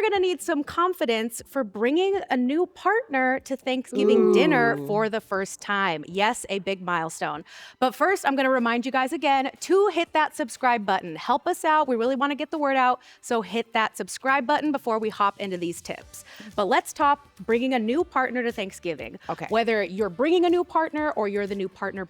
are going to need some confidence for bringing a new partner to Thanksgiving dinner for the first time. Yes, a big milestone. But first, I'm going to remind you guys again to hit that subscribe button. Help us out. We really want to get the word out. So hit that subscribe button before we hop into these tips. But let's talk bringing a new partner to Thanksgiving. Okay. Whether you're bringing a new partner or you're the new partner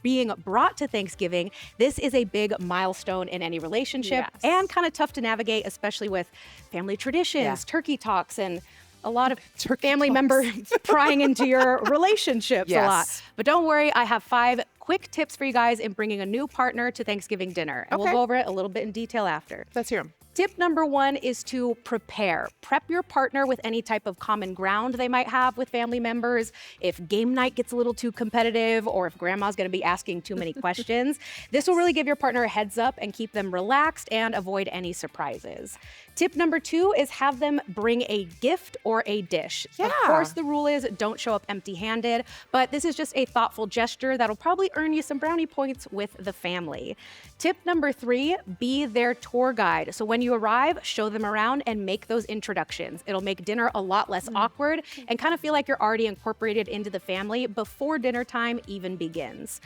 being brought to Thanksgiving, this is a big milestone in any relationship and kind of tough to navigate, especially with family traditions, turkey talks, and a lot of family members prying into your relationships a lot. But don't worry, I have 5 quick tips for you guys in bringing a new partner to Thanksgiving dinner. And we'll go over it a little bit in detail after. Let's hear them. Tip number 1 is to prepare. Prep your partner with any type of common ground they might have with family members. If game night gets a little too competitive or if grandma's gonna be asking too many questions, this will really give your partner a heads up and keep them relaxed and avoid any surprises. Tip number 2 is have them bring a gift or a dish. Of course, the rule is don't show up empty-handed, but this is just a thoughtful gesture that'll probably earn you some brownie points with the family. Tip number 3, be their tour guide. So when you arrive, show them around and make those introductions. It'll make dinner a lot less awkward and kind of feel like you're already incorporated into the family before dinner time even begins.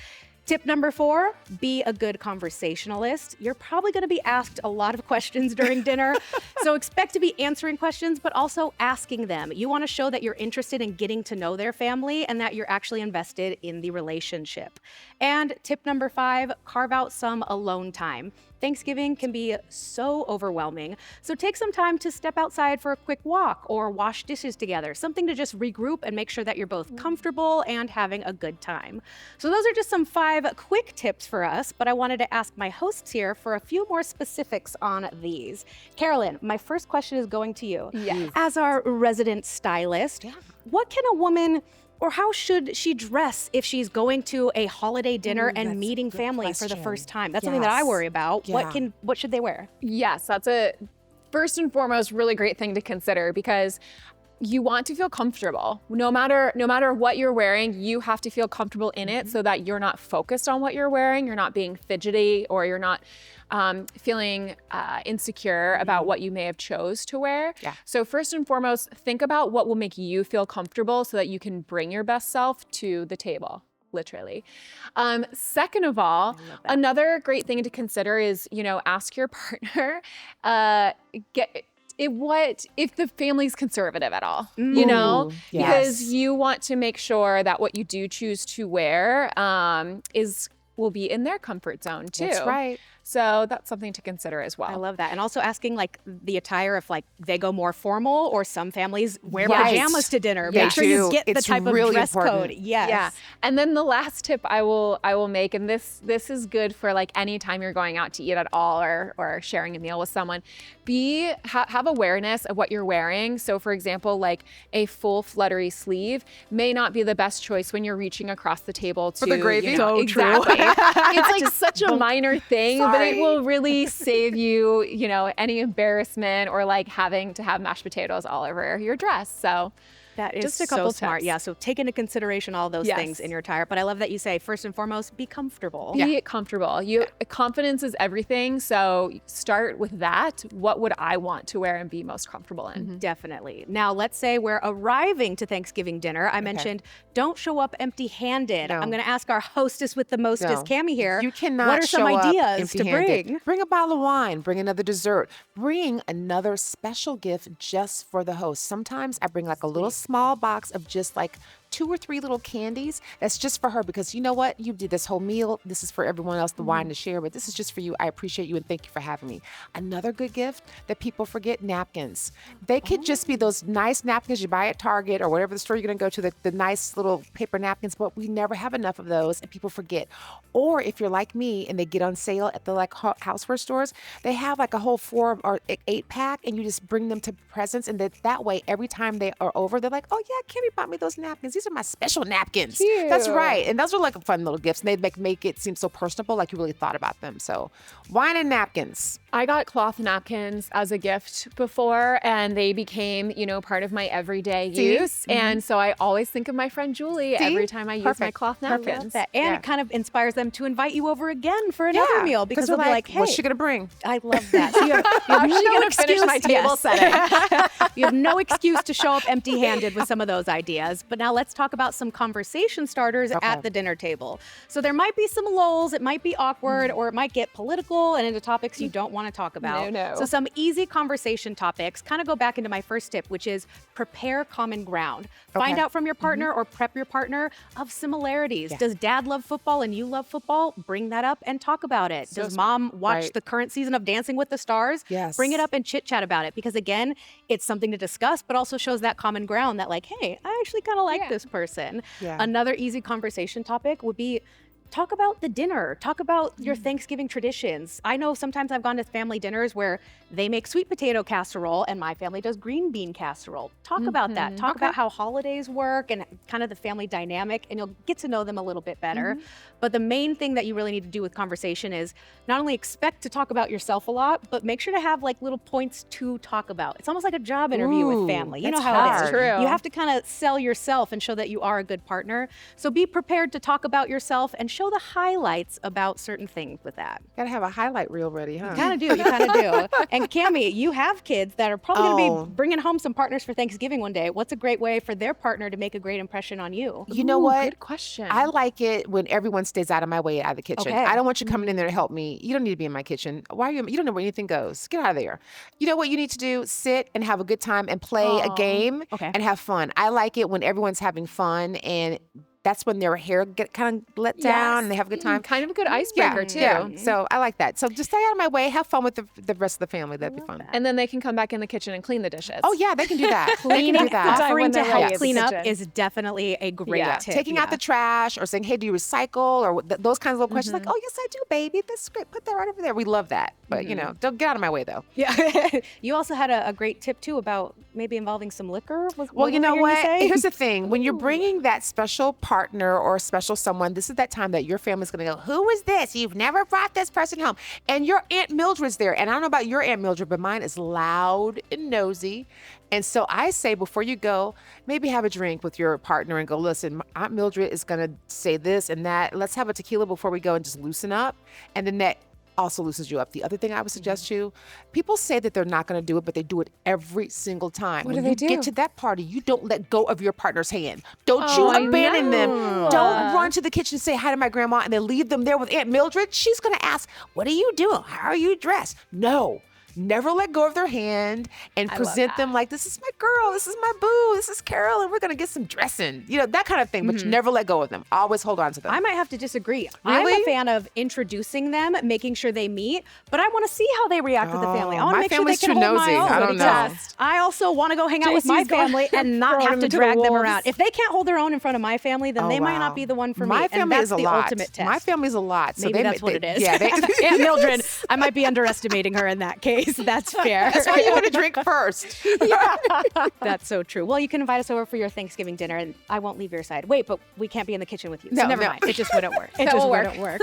Tip number 4, be a good conversationalist. You're probably going to be asked a lot of questions during dinner, so expect to be answering questions, but also asking them. You want to show that you're interested in getting to know their family and that you're actually invested in the relationship. And tip number 5, carve out some alone time. Thanksgiving can be so overwhelming, so take some time to step outside for a quick walk or wash dishes together, something to just regroup and make sure that you're both comfortable and having a good time. So those are just some 5 quick tips for us, but I wanted to ask my hosts here for a few more specifics on these. Carolyn, my first question is going to you. Yes. As our resident stylist, what can a woman or how should she dress if she's going to a holiday dinner and meeting family for the first time? That's something that I worry about. What should they wear? Yes, that's a first and foremost really great thing to consider because you want to feel comfortable. No matter what you're wearing, you have to feel comfortable in it so that you're not focused on what you're wearing, you're not being fidgety, or you're not feeling insecure about what you may have chose to wear. So first and foremost, think about what will make you feel comfortable so that you can bring your best self to the table. Literally. Second of all, another great thing to consider is, ask your partner, if the family's conservative at all, because you want to make sure that what you do choose to wear will be in their comfort zone too. That's right. So that's something to consider as well. I love that. And also asking the attire if they go more formal or some families wear pajamas to dinner. Make sure you get the type of dress code. Yes. Yeah. And then the last tip I will make, and this is good for any time you're going out to eat at all or sharing a meal with someone, have awareness of what you're wearing. So for example, a full fluttery sleeve may not be the best choice when you're reaching across the table to— For the gravy? So exactly. It's such a minor thing, but it will really save you, any embarrassment or having to have mashed potatoes all over your dress. So that is just a couple couple smart. tips. Yeah, so take into consideration all those things in your attire. But I love that you say, first and foremost, be comfortable. Be comfortable. Confidence is everything. So start with that. What would I want to wear and be most comfortable in? Definitely. Now, let's say we're arriving to Thanksgiving dinner. I mentioned don't show up empty-handed. I'm going to ask our hostess with the mostest, Cammie here. You cannot What are some show up ideas to empty-handed. bring? Bring a bottle of wine. Bring another dessert. Bring another special gift just for the host. Sometimes I bring a little small box of just 2 or 3 little candies. That's just for her because you know what? You did this whole meal. This is for everyone else, the wine to share, but this is just for you. I appreciate you and thank you for having me. Another good gift that people forget, napkins. They could just be those nice napkins you buy at Target or whatever the store you're going to go to, the nice little paper napkins, but we never have enough of those and people forget. Or if you're like me and they get on sale at the houseware stores, they have a whole 4 or 8 pack and you just bring them to presents, and that way every time they are over, they're like, oh yeah, Cammie bought me those napkins. these are my special napkins. That's Cute. right. And those are like fun little gifts. And they make it seem so personable, like you really thought about them. So wine and napkins. I got cloth napkins as a gift before, and they became, part of my everyday use. And so I always think of my friend Julie every time I use my cloth napkins. That. And it kind of inspires them to invite you over again for another meal because they'll be like, hey, what's she gonna bring? I love that. So you have no gonna excuse. finish my table setting. You have no excuse to show up empty-handed with some of those ideas. But now let's talk about some conversation starters at the dinner table. So there might be some lulls, it might be awkward, or it might get political and into topics you don't want to talk about. No. So some easy conversation topics kind of go back into my first tip, which is prepare common ground. Find out from your partner or prep your partner of similarities. Does dad love football and you love football? Bring that up and talk about it. Does mom watch the current season of Dancing with the Stars? Yes. Bring it up and chit chat about it because again, it's something to discuss, but also shows that common ground that like, hey, I actually kind of like this person. Another easy conversation topic would be talk about the dinner. Talk about your Thanksgiving traditions. I know sometimes I've gone to family dinners where they make sweet potato casserole and my family does green bean casserole. Talk about that. Talk about how holidays work and kind of the family dynamic, and you'll get to know them a little bit better. But the main thing that you really need to do with conversation is not only expect to talk about yourself a lot, but make sure to have like little points to talk about. It's almost like a job interview with family. You know how it is. True. You have to kind of sell yourself and show that you are a good partner. So be prepared to talk about yourself and show the highlights about certain things with that. Gotta have a highlight reel ready, huh? You kind of do. And Cammie, you have kids that are probably going to be bringing home some partners for Thanksgiving one day. What's a great way for their partner to make a great impression on you? You know what? Good question. I like it when everyone stays out of my way, out of the kitchen. Okay. I don't want you coming in there to help me. You don't need to be in my kitchen. Why are you? You don't know where anything goes. Get out of there. You know what you need to do? Sit and have a good time and play a game and have fun. I like it when everyone's having fun and that's when their hair get kind of let down and they have a good time. Kind of a good icebreaker too. Yeah. So I like that. So just stay out of my way. Have fun with the rest of the family. That'd be fun. And then they can come back in the kitchen and clean the dishes. Oh yeah, they can do that. Cleaning, offering when to they're help ready in clean the up kitchen. is definitely a great tip. Taking out the trash or saying, hey, do you recycle? Or those kinds of little questions like, oh, yes, I do, baby. That's great. Put that right over there. We love that. But, don't get out of my way, though. Yeah. You also had a great tip, too, about maybe involving some liquor. Well, you know what? Here's the thing. When you're bringing that special partner or special someone, this is that time that your family's going to go, who is this? You've never brought this person home. And your Aunt Mildred's there. And I don't know about your Aunt Mildred, but mine is loud and nosy. And so I say before you go, maybe have a drink with your partner and go, listen, Aunt Mildred is going to say this and that. Let's have a tequila before we go and just loosen up. And then that also loosens you up. The other thing I would suggest you, people say that they're not going to do it, but they do it every single time. What when do you they get do? to that party, you don't let go of your partner's hand. Don't you abandon them. Don't run to the kitchen and say hi to my grandma and then leave them there with Aunt Mildred. She's going to ask, what are you doing? How are you dressed? No. Never let go of their hand and present them like, this is my girl, this is my boo, this is Carol, and we're going to get some dressing. That kind of thing, but you never let go of them. Always hold on to them. I might have to disagree. I'm a fan of introducing them, making sure they meet, but I want to see how they react with the family. I want to my make sure they family's can too hold nosy. my own. I don't know. because I also want to go hang out with my JC's going- family and not throwing have them to to the drag them wolves. around. If they can't hold their own in front of my family, then they might not be the one for me. My And family that's is a the lot. ultimate test. My family's a lot. So Maybe that's what it is. Yeah, Aunt Mildred, I might be underestimating her in that case. That's fair. That's why you want to drink first. That's so true. Well, you can invite us over for your Thanksgiving dinner, and I won't leave your side. Wait, but we can't be in the kitchen with you. So No, never no. mind. It just wouldn't work. It That just will wouldn't work.